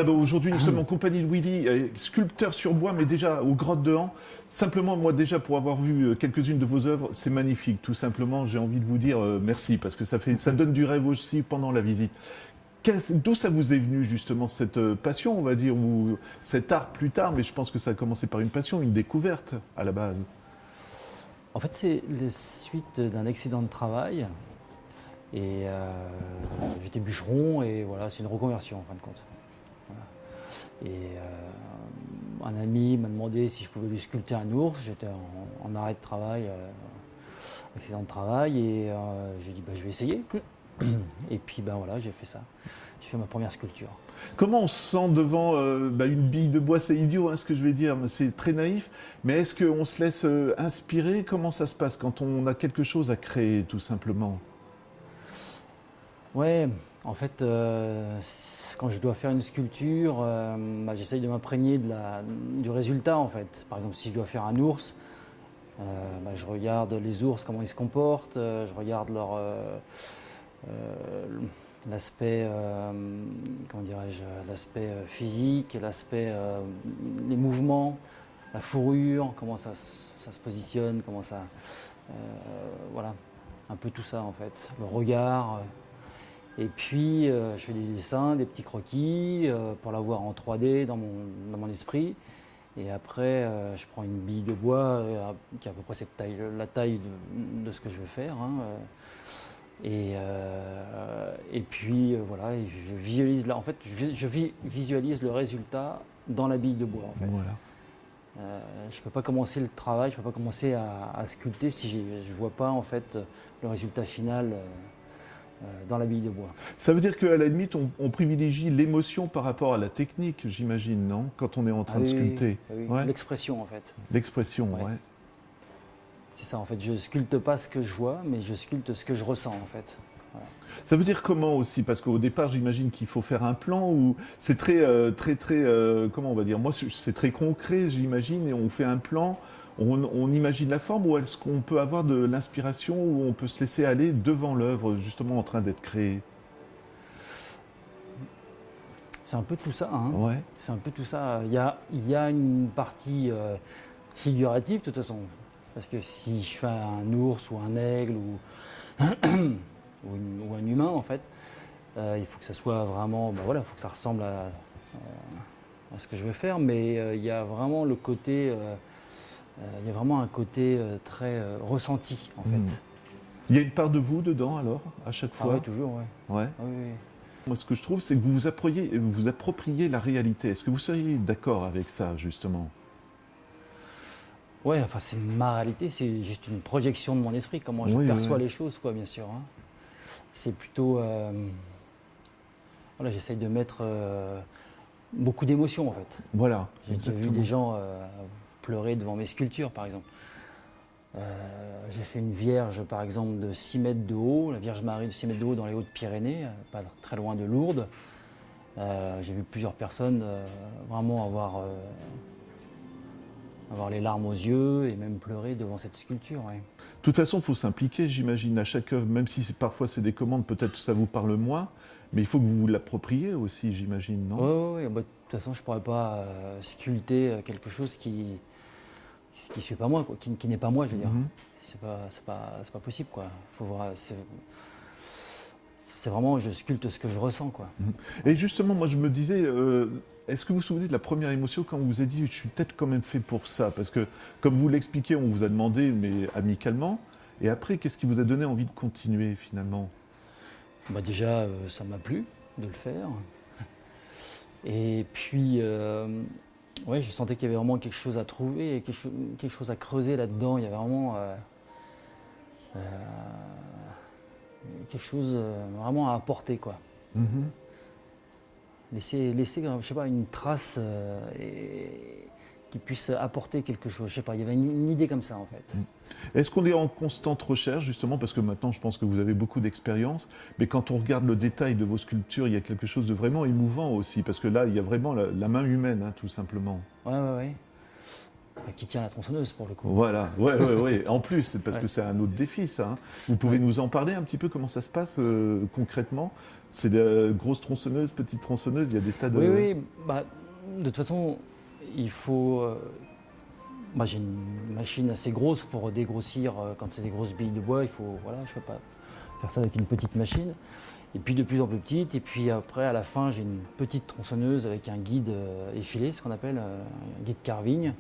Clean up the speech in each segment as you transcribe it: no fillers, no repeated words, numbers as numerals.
Aujourd'hui, nous sommes en compagnie de Willy, sculpteur sur bois, mais déjà aux Grottes de Han. Simplement, moi déjà, pour avoir vu quelques-unes de vos œuvres, c'est magnifique. Tout simplement, j'ai envie de vous dire merci, parce que ça donne du rêve aussi pendant la visite. D'où ça vous est venu justement cette passion, on va dire, ou cet art plus tard, mais je pense que ça a commencé par une passion, une découverte à la base. En fait, c'est la suite d'un accident de travail. Et j'étais bûcheron et voilà, c'est une reconversion en fin de compte. Voilà. Et un ami m'a demandé si je pouvais lui sculpter un ours. J'étais en arrêt de travail, accident de travail, et j'ai dit je vais essayer. Et puis voilà, j'ai fait ça. J'ai fait ma première sculpture. Comment on se sent devant une bille de bois? C'est idiot hein, ce que je vais dire, c'est très naïf, mais est-ce qu'on se laisse inspirer? Comment ça se passe quand on a quelque chose à créer tout simplement? Ouais, en fait, quand je dois faire une sculpture, j'essaye de m'imprégner du résultat en fait. Par exemple, si je dois faire un ours, je regarde les ours, comment ils se comportent, je regarde l'aspect, comment dirais-je, l'aspect physique, l'aspect, les mouvements, la fourrure, comment ça se positionne, comment ça, voilà, un peu tout ça en fait, le regard. Et puis, je fais des dessins, des petits croquis pour l'avoir en 3D dans mon esprit. Et après, je prends une bille de bois qui a à peu près la taille de ce que je veux faire. Hein, et puis, voilà, et je visualise là. En fait, je visualise le résultat dans la bille de bois. En fait. Voilà. Je ne peux pas commencer le travail, je ne peux pas commencer à sculpter si je ne vois pas en fait le résultat final. Dans la bille de bois. Ça veut dire qu'à la limite, on privilégie l'émotion par rapport à la technique, j'imagine, non? Quand on est en train de sculpter. Oui. Ouais. L'expression, en fait. L'expression, ouais. C'est ça, en fait. Je sculpte pas ce que je vois, mais je sculpte ce que je ressens, en fait. Voilà. Ça veut dire comment aussi? Parce qu'au départ, j'imagine qu'il faut faire un plan ou c'est très, comment on va dire? Moi, c'est très concret, j'imagine, et on fait un plan. On imagine la forme ou est-ce qu'on peut avoir de l'inspiration ou on peut se laisser aller devant l'œuvre justement en train d'être créée? C'est un peu tout ça. Hein. Ouais. C'est un peu tout ça. Il y a une partie figurative de toute façon. Parce que si je fais un ours ou un aigle ou, ou un humain en fait, il faut que ça soit vraiment, il faut que ça ressemble à ce que je veux faire. Mais il y a vraiment le côté... il y a vraiment un côté très ressenti, en fait. Il y a une part de vous dedans, alors, à chaque fois? Ah oui, toujours, ouais. Ouais. Ah, oui. Moi, ce que je trouve, c'est que vous vous appropriez la réalité. Est-ce que vous seriez d'accord avec ça, justement? Ouais, enfin, c'est ma réalité, c'est juste une projection de mon esprit, comment je perçois les choses, quoi, bien sûr. Hein. C'est plutôt... voilà, j'essaye de mettre beaucoup d'émotions, en fait. Voilà, J'ai vu des gens... pleurer devant mes sculptures, par exemple. J'ai fait une Vierge, par exemple, de 6 mètres de haut, la Vierge Marie de 6 mètres de haut dans les Hautes-Pyrénées, pas très loin de Lourdes. J'ai vu plusieurs personnes vraiment avoir les larmes aux yeux et même pleurer devant cette sculpture. Ouais. De toute façon, il faut s'impliquer, j'imagine, à chaque œuvre, même si parfois c'est des commandes, peut-être ça vous parle moins, mais il faut que vous vous l'appropriez aussi, j'imagine, non? Oui, de toute façon, je ne pourrais pas sculpter quelque chose qui suis pas moi, quoi, qui n'est pas moi, je veux dire. C'est pas possible, quoi. Faut voir, c'est vraiment, je sculpte ce que je ressens, quoi. Et justement, moi, je me disais, est-ce que vous vous souvenez de la première émotion quand on vous a dit, je suis peut-être quand même fait pour ça? Parce que, comme vous l'expliquez, on vous a demandé, mais amicalement. Et après, qu'est-ce qui vous a donné envie de continuer, finalement? Déjà, ça m'a plu de le faire. Et puis, ouais, je sentais qu'il y avait vraiment quelque chose à trouver, quelque chose à creuser là-dedans. Il y avait vraiment quelque chose vraiment à apporter, quoi. Laisser, je sais pas, une trace qui puisse apporter quelque chose. Je sais pas, il y avait une idée comme ça en fait. Est-ce qu'on est en constante recherche, justement, parce que maintenant, je pense que vous avez beaucoup d'expérience, mais quand on regarde le détail de vos sculptures, il y a quelque chose de vraiment émouvant aussi, parce que là, il y a vraiment la main humaine, hein, tout simplement. Ouais. Qui tient la tronçonneuse pour le coup. Voilà, ouais. En plus, c'est parce que c'est un autre défi, ça. Hein. Vous pouvez nous en parler un petit peu, comment ça se passe concrètement? C'est de grosses tronçonneuses, petites tronçonneuses, il y a des tas de... Oui. Bah, de toute façon, il faut. J'ai une machine assez grosse pour dégrossir quand c'est des grosses billes de bois. Je peux pas faire ça avec une petite machine. Et puis de plus en plus petite. Et puis après, à la fin, j'ai une petite tronçonneuse avec un guide effilé, ce qu'on appelle un guide carving,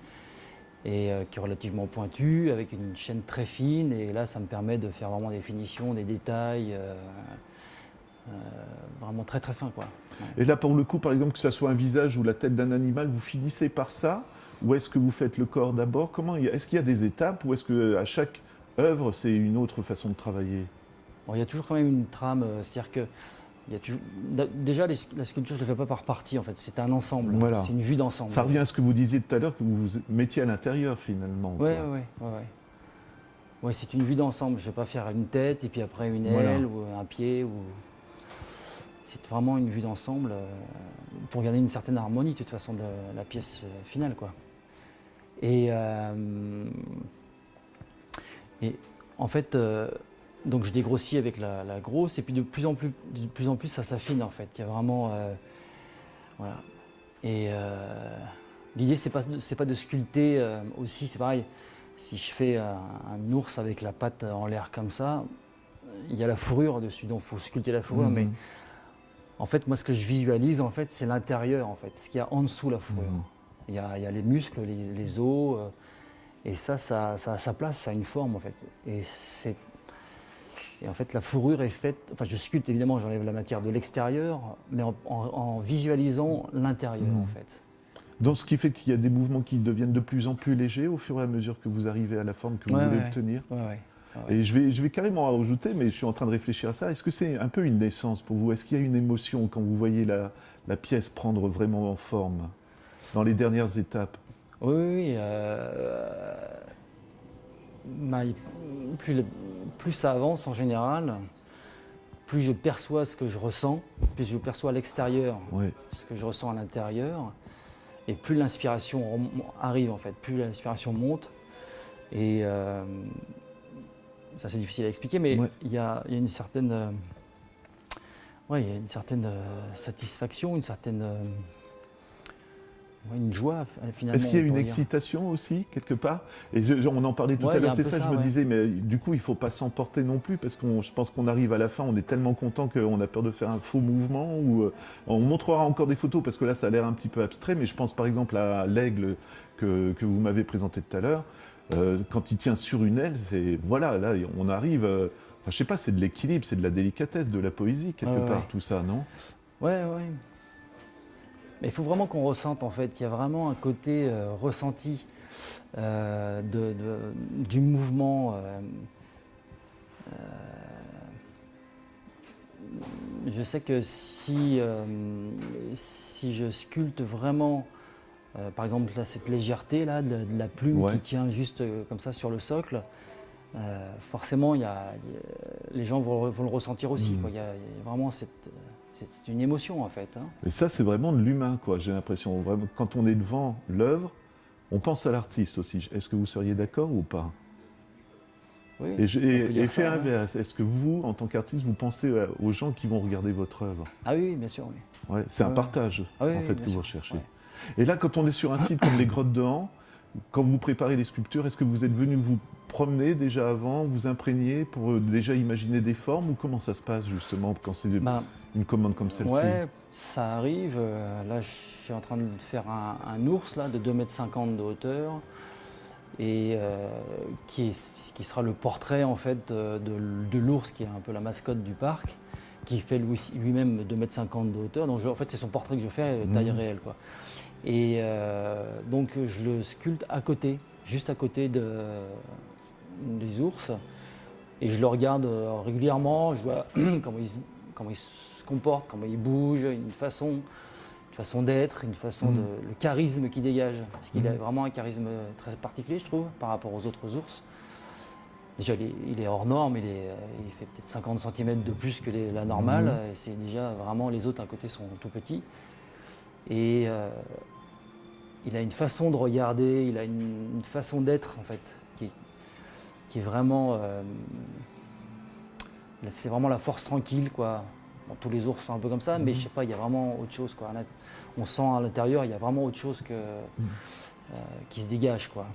et qui est relativement pointu, avec une chaîne très fine. Et là, ça me permet de faire vraiment des finitions, des détails. Vraiment très très fin quoi. Et là pour le coup par exemple que ça soit un visage ou la tête d'un animal, vous finissez par ça ou est-ce que vous faites le corps d'abord? Est-ce qu'il y a des étapes ou est-ce qu'à chaque œuvre c'est une autre façon de travailler? Bon, il y a toujours quand même une trame, c'est-à-dire que il y a toujours... déjà la sculpture je ne la fais pas par partie en fait, c'est un ensemble, voilà. C'est une vue d'ensemble. Ça revient à ce que vous disiez tout à l'heure que vous vous mettiez à l'intérieur finalement. Ouais, c'est une vue d'ensemble, je ne vais pas faire une tête et puis après une aile ou un pied c'est vraiment une vue d'ensemble pour garder une certaine harmonie de toute façon de la pièce finale quoi. Et en fait, donc je dégrossis avec la grosse et puis de plus en plus ça s'affine en fait. Il y a vraiment voilà. Et l'idée c'est pas de sculpter aussi, c'est pareil. Si je fais un ours avec la patte en l'air comme ça, il y a la fourrure dessus, donc il faut sculpter la fourrure, mais en fait, moi, ce que je visualise, en fait, c'est l'intérieur, en fait, ce qu'il y a en dessous la fourrure. Il y a les muscles, les os, et ça a sa place, ça a une forme, en fait. Et en fait, la fourrure est faite. Enfin, je sculpte évidemment, j'enlève la matière de l'extérieur, mais en visualisant l'intérieur, en fait. Donc, ce qui fait qu'il y a des mouvements qui deviennent de plus en plus légers au fur et à mesure que vous arrivez à la forme que vous voulez obtenir. Et je vais carrément rajouter, mais je suis en train de réfléchir à ça. Est-ce que c'est un peu une naissance pour vous? Est-ce qu'il y a une émotion quand vous voyez la pièce prendre vraiment en forme dans les dernières étapes? Oui. Plus ça avance en général, plus je perçois ce que je ressens, plus je perçois à l'extérieur ce que je ressens à l'intérieur, et plus l'inspiration arrive en fait, plus l'inspiration monte. Et ça c'est difficile à expliquer, mais il y a une certaine, satisfaction, une certaine, une joie finalement. Est-ce qu'il y a une excitation aussi quelque part? Et on en parlait tout à l'heure, c'est ça, je me disais, mais du coup il ne faut pas s'emporter non plus, parce que je pense qu'on arrive à la fin, on est tellement content qu'on a peur de faire un faux mouvement, ou on montrera encore des photos, parce que là ça a l'air un petit peu abstrait, mais je pense par exemple à l'aigle que vous m'avez présenté tout à l'heure. Quand il tient sur une aile, voilà, là on arrive, je sais pas, c'est de l'équilibre, c'est de la délicatesse, de la poésie quelque part, tout ça, non? Ouais. Mais il faut vraiment qu'on ressente en fait, il y a vraiment un côté ressenti du mouvement. Je sais que si je sculpte vraiment, par exemple là, cette légèreté là, de la plume qui tient juste comme ça sur le socle, forcément les gens vont le ressentir aussi. Il y a vraiment c'est une émotion en fait. Hein. Et ça c'est vraiment de l'humain, quoi. J'ai l'impression, vraiment, quand on est devant l'œuvre, on pense à l'artiste aussi. Est-ce que vous seriez d'accord ou pas? Oui, et fait inverse, est-ce que vous, en tant qu'artiste, vous pensez aux gens qui vont regarder votre œuvre? Ah oui, bien sûr. Oui. Ouais, c'est un partage en fait que vous recherchez. Ouais. Et là, quand on est sur un site comme les Grottes de Han, quand vous préparez les sculptures, est-ce que vous êtes venu vous promener déjà avant, vous imprégner pour déjà imaginer des formes, ou comment ça se passe justement quand c'est une commande comme celle-ci? Ouais, ça arrive. Là, je suis en train de faire un ours là, de 2,50 m de hauteur, et qui sera le portrait en fait de l'ours qui est un peu la mascotte du parc, qui fait lui-même 2,50 m de hauteur. Donc en fait, c'est son portrait que je fais taille réelle, quoi. Et donc je le sculpte à côté, juste à côté des ours, et je le regarde régulièrement. Je vois comment il se comporte, comment il bouge, une façon façon d'être, une façon le charisme qu'il dégage. Parce qu'il a vraiment un charisme très particulier, je trouve, par rapport aux autres ours. Déjà, il est hors norme, il fait peut-être 50 cm de plus que la normale. Et c'est déjà vraiment, les autres à côté sont tout petits. Et il a une façon de regarder, il a une façon d'être, en fait, qui est vraiment. C'est vraiment la force tranquille, quoi. Bon, tous les ours sont un peu comme ça, mais je sais pas, il y a vraiment autre chose, quoi. On sent à l'intérieur, il y a vraiment autre chose qui se dégage, quoi.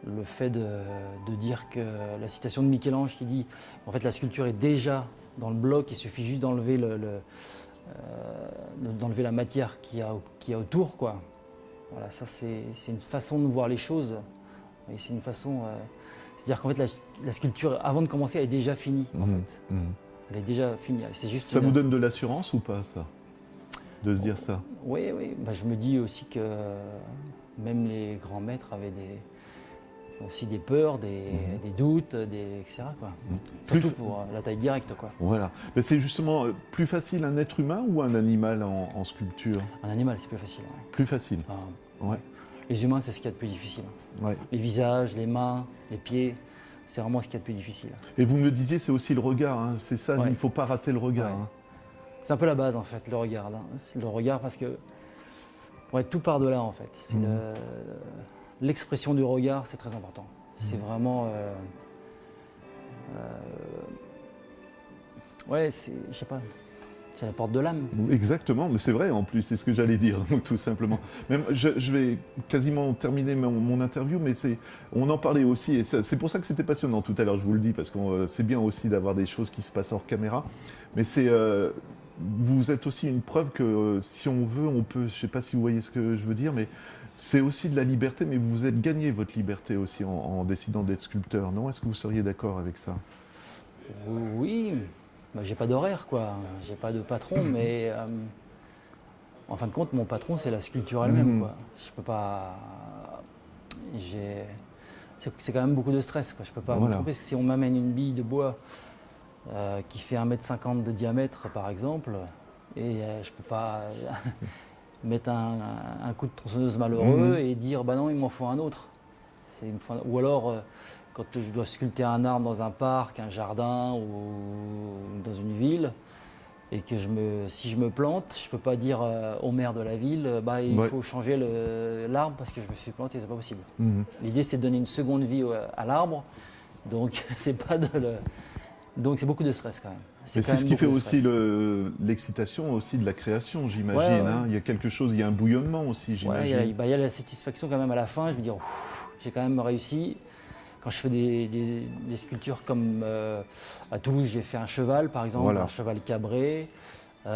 Le fait de dire que la citation de Michel-Ange qui dit en fait la sculpture est déjà dans le bloc, il suffit juste d'enlever d'enlever la matière qu'il y a autour, quoi. Voilà, ça c'est une façon de voir les choses. Et c'est une façon, c'est-à-dire qu'en fait la sculpture avant de commencer elle est déjà finie, en fait. Elle est déjà finie. C'est juste ça vous donne de l'assurance ou pas, ça, de se dire ça? Oui, oui. Bah, je me dis aussi que même les grands maîtres avaient aussi des peurs, des doutes, etc. Quoi. Surtout pour la taille directe, quoi. Voilà. Mais c'est justement plus facile un être humain ou un animal en sculpture? Un animal, c'est plus facile. Ouais. Plus facile. Ouais. Les humains, c'est ce qu'il y a de plus difficile. Ouais. Les visages, les mains, les pieds, c'est vraiment ce qu'il y a de plus difficile. Et vous me le disiez, c'est aussi le regard. Hein. C'est ça, il ne faut pas rater le regard. Ouais. Hein. C'est un peu la base, en fait, le regard. Hein. C'est le regard parce que tout part de là, en fait. C'est l'expression du regard, c'est très important. C'est vraiment... je sais pas, c'est la porte de l'âme. Exactement, mais c'est vrai en plus, c'est ce que j'allais dire, donc, tout simplement. Même, je vais quasiment terminer mon interview, mais on en parlait aussi, et c'est pour ça que c'était passionnant tout à l'heure, je vous le dis, parce que c'est bien aussi d'avoir des choses qui se passent hors caméra, mais vous êtes aussi une preuve que si on veut, on peut, je ne sais pas si vous voyez ce que je veux dire, mais c'est aussi de la liberté, mais vous êtes gagné votre liberté aussi en décidant d'être sculpteur, non? Est-ce que vous seriez d'accord avec ça? Oui, bah, j'ai pas d'horaire, quoi. J'ai pas de patron, mais en fin de compte, mon patron, c'est la sculpture elle-même, quoi. Je peux pas... C'est quand même beaucoup de stress, quoi. Je peux pas me tromper, parce que si on m'amène une bille de bois qui fait 1,50 m de diamètre, par exemple, et je peux pas... mettre un coup de tronçonneuse malheureux et dire bah non, il m'en faut un autre. Ou alors quand je dois sculpter un arbre dans un parc, un jardin ou dans une ville, et que si je me plante, je peux pas dire au maire de la ville bah il faut changer l'arbre parce que je me suis planté, c'est pas possible. L'idée c'est de donner une seconde vie à l'arbre, donc c'est pas donc c'est beaucoup de stress quand même. C'est ce qui fait aussi l'excitation aussi de la création, j'imagine. Hein. Il y a quelque chose, il y a un bouillonnement aussi, j'imagine. Il y a la satisfaction quand même à la fin. Je me dis, j'ai quand même réussi. Quand je fais des sculptures comme à Toulouse, j'ai fait un cheval, par exemple, un cheval cabré. Les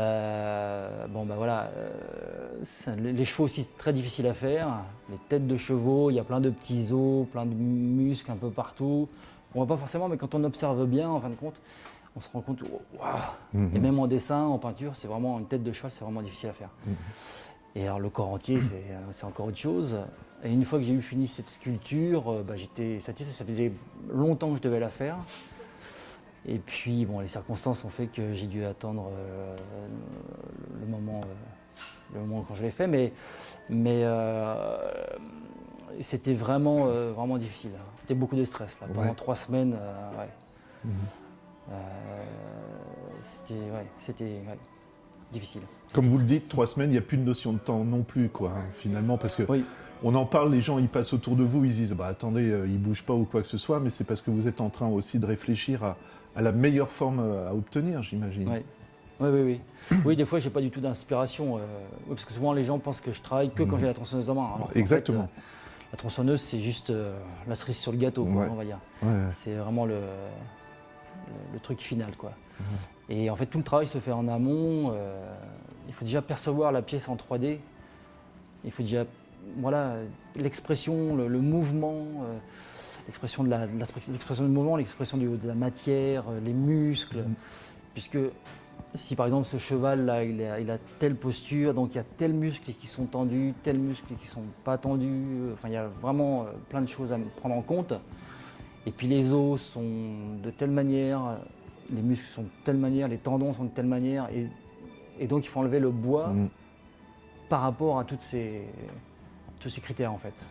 chevaux aussi, très difficiles à faire. Les têtes de chevaux, il y a plein de petits os, plein de muscles un peu partout. On voit pas forcément, mais quand on observe bien, en fin de compte, on se rend compte, et même en dessin, en peinture, c'est vraiment une tête de cheval, c'est vraiment difficile à faire. Et alors le corps entier, c'est encore autre chose. Et une fois que j'ai fini cette sculpture, j'étais satisfait, ça faisait longtemps que je devais la faire. Et puis bon, les circonstances ont fait que j'ai dû attendre le moment quand je l'ai fait, mais c'était vraiment difficile. C'était beaucoup de stress là. Pendant 3 semaines. C'était difficile. Comme vous le dites, 3 semaines, il n'y a plus de notion de temps non plus, quoi, hein, finalement, parce que on en parle, les gens ils passent autour de vous, ils disent bah attendez, ils ne bougent pas ou quoi que ce soit, mais c'est parce que vous êtes en train aussi de réfléchir à la meilleure forme à obtenir, j'imagine. Oui. Oui, des fois, j'ai pas du tout d'inspiration, parce que souvent les gens pensent que je travaille que quand j'ai la tronçonneuse en main. Alors exactement. En fait, la tronçonneuse, c'est juste la cerise sur le gâteau, quoi, on va dire. C'est vraiment le truc final, quoi. Et en fait, tout le travail se fait en amont. Il faut déjà percevoir la pièce en 3D. Il faut déjà, l'expression, le mouvement, l'expression l'expression du mouvement, l'expression de la matière, les muscles. Puisque si par exemple ce cheval-là, il a telle posture, donc il y a tels muscles qui sont tendus, tels muscles qui ne sont pas tendus. Enfin, il y a vraiment plein de choses à prendre en compte. Et puis les os sont de telle manière, les muscles sont de telle manière, les tendons sont de telle manière, et donc il faut enlever le bois par rapport à tous ces critères en fait.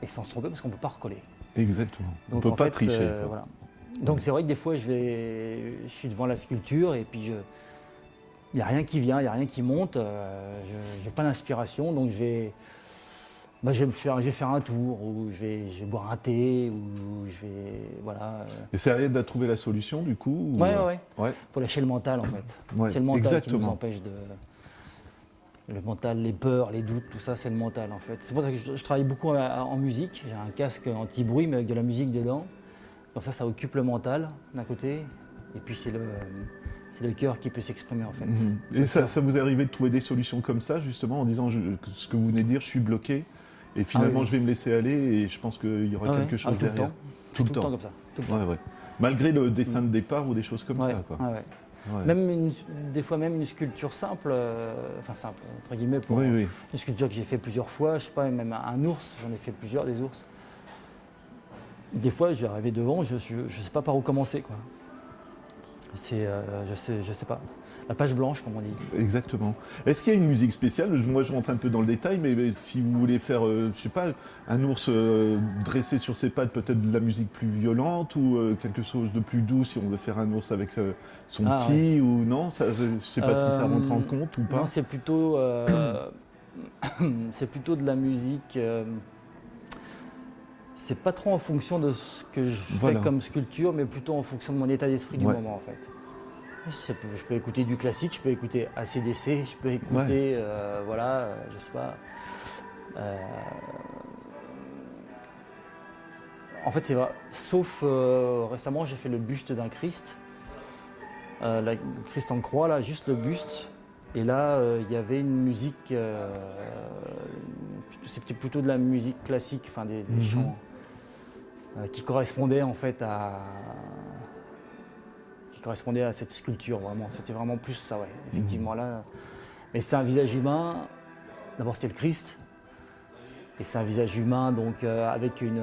Et sans se tromper parce qu'on ne peut pas recoller. Exactement. On Donc, ne peut en pas fait, tricher. Quoi. voilà. Donc c'est vrai que des fois je suis devant la sculpture et puis il n'y a rien qui vient, il n'y a rien qui monte, je n'ai pas d'inspiration, donc je vais faire un tour, ou je vais boire un thé, ou je vais. Voilà. Et c'est à elle de trouver la solution du coup ou... Ouais. Ouais. Faut lâcher le mental en fait. Ouais, C'est le mental qui nous exactement. empêche de. Le mental, les peurs, les doutes, tout ça, c'est le mental en fait. C'est pour ça que je travaille beaucoup en musique. J'ai un casque anti-bruit, mais avec de la musique dedans. Donc ça occupe le mental d'un côté, et puis c'est le cœur qui peut s'exprimer en fait. Et ça vous est arrivé de trouver des solutions comme ça, justement, en disant ce que vous venez de dire, je suis bloqué, et finalement oui. je vais me laisser aller, et je pense qu'il y aura quelque chose tout derrière. Tout le temps comme ça. Tout le temps. Ouais. Malgré le dessin de départ ou des choses comme ça. Quoi. Ouais. Ouais. Même des fois même une sculpture simple, enfin simple entre guillemets, pour Oui. une sculpture que j'ai fait plusieurs fois, je sais pas, même un ours, j'en ai fait plusieurs des ours. Des fois je vais arriver devant, je sais pas par où commencer quoi. C'est je sais pas. La page blanche comme on dit. Exactement. Est-ce qu'il y a une musique spéciale? Moi je rentre un peu dans le détail, mais si vous voulez faire, je sais pas, un ours dressé sur ses pattes, peut-être de la musique plus violente ou quelque chose de plus doux si on veut faire un ours avec son petit ou non, ça, je sais pas si ça rentre en compte ou pas. Non, c'est plutôt, c'est plutôt de la musique. C'est pas trop en fonction de ce que je fais comme sculpture, mais plutôt en fonction de mon état d'esprit du moment en fait. Je peux écouter du classique, je peux écouter AC/DC, je peux écouter, je sais pas. En fait, c'est vrai. Sauf récemment, j'ai fait le buste d'un Christ, le Christ en croix là, juste le buste. Et là, il y avait une musique, c'était plutôt de la musique classique, enfin des chants qui correspondaient en fait à cette sculpture vraiment. C'était vraiment plus ça, ouais. Effectivement là. Mais c'était un visage humain. D'abord c'était le Christ. Et c'est un visage humain donc avec une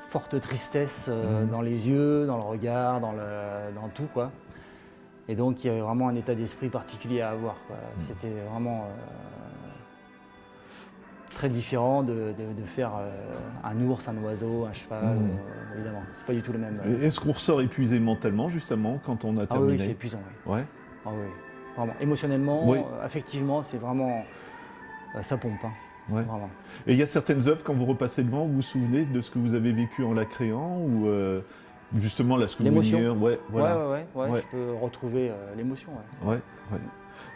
forte tristesse dans les yeux, dans le regard, dans tout quoi. Et donc il y avait vraiment un état d'esprit particulier à avoir quoi. C'était vraiment très différent de faire un ours, un oiseau, un cheval, évidemment. C'est pas du tout le même. Est-ce qu'on ressort épuisé mentalement justement quand on a terminé? Oui, c'est épuisant. Oui. Ouais. Ah oui, vraiment. Émotionnellement, affectivement, c'est vraiment ça pompe. Ouais. Vraiment. Et il y a certaines œuvres quand vous repassez devant, vous vous souvenez de ce que vous avez vécu en la créant ou justement là ce que l'émotion. vous veniez, Ouais. Je peux retrouver l'émotion. Ouais.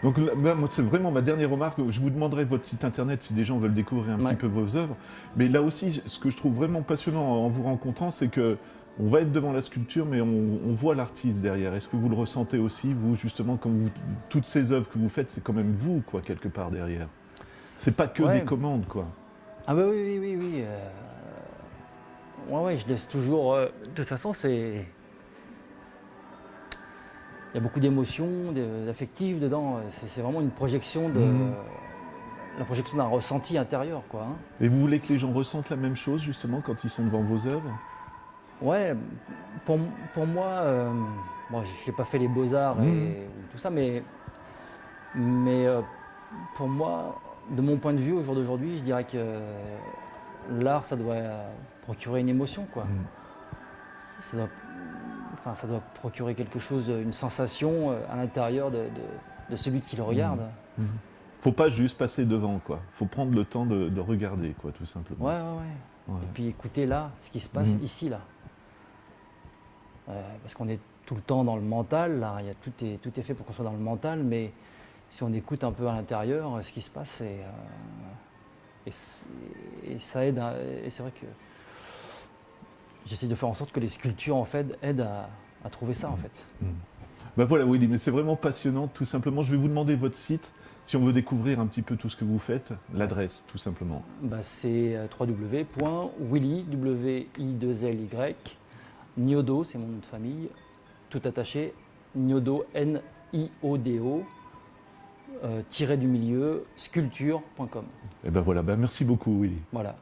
Donc là, moi, c'est vraiment ma dernière remarque. Je vous demanderai votre site internet si des gens veulent découvrir un petit peu vos œuvres. Mais là aussi, ce que je trouve vraiment passionnant en vous rencontrant, c'est que on va être devant la sculpture, mais on voit l'artiste derrière. Est-ce que vous le ressentez aussi, vous, justement, toutes ces œuvres que vous faites, c'est quand même vous, quoi, quelque part derrière. C'est pas que des commandes, quoi. Ah bah oui. Ouais, je laisse toujours. De toute façon, c'est. Il y a beaucoup d'émotions, d'affectives dedans. C'est vraiment une projection la projection d'un ressenti intérieur, quoi. Et vous voulez que les gens ressentent la même chose, justement, quand ils sont devant vos œuvres? Ouais, pour moi, bon, je n'ai pas fait les beaux-arts et tout ça, mais pour moi, de mon point de vue, au jour d'aujourd'hui, je dirais que l'art, ça doit procurer une émotion, quoi. Ça doit procurer quelque chose, une sensation à l'intérieur de celui qui le regarde. Faut pas juste passer devant, quoi. Faut prendre le temps de regarder, quoi, tout simplement. Ouais. Et puis écouter là, ce qui se passe ici, là. Parce qu'on est tout le temps dans le mental, là. Tout est fait pour qu'on soit dans le mental, mais si on écoute un peu à l'intérieur, ce qui se passe, et ça aide. Et c'est vrai que j'essaie de faire en sorte que les sculptures, en fait, aident à trouver ça, en fait. Ben voilà, Willy, mais c'est vraiment passionnant, tout simplement. Je vais vous demander votre site, si on veut découvrir un petit peu tout ce que vous faites, l'adresse, tout simplement. C'est www.willy, W-I-2-L-Y, Niodo, c'est mon nom de famille, tout attaché, Niodo, N-I-O-D-O, tiré du milieu, sculpture.com. Et ben voilà, merci beaucoup, Willy. Voilà.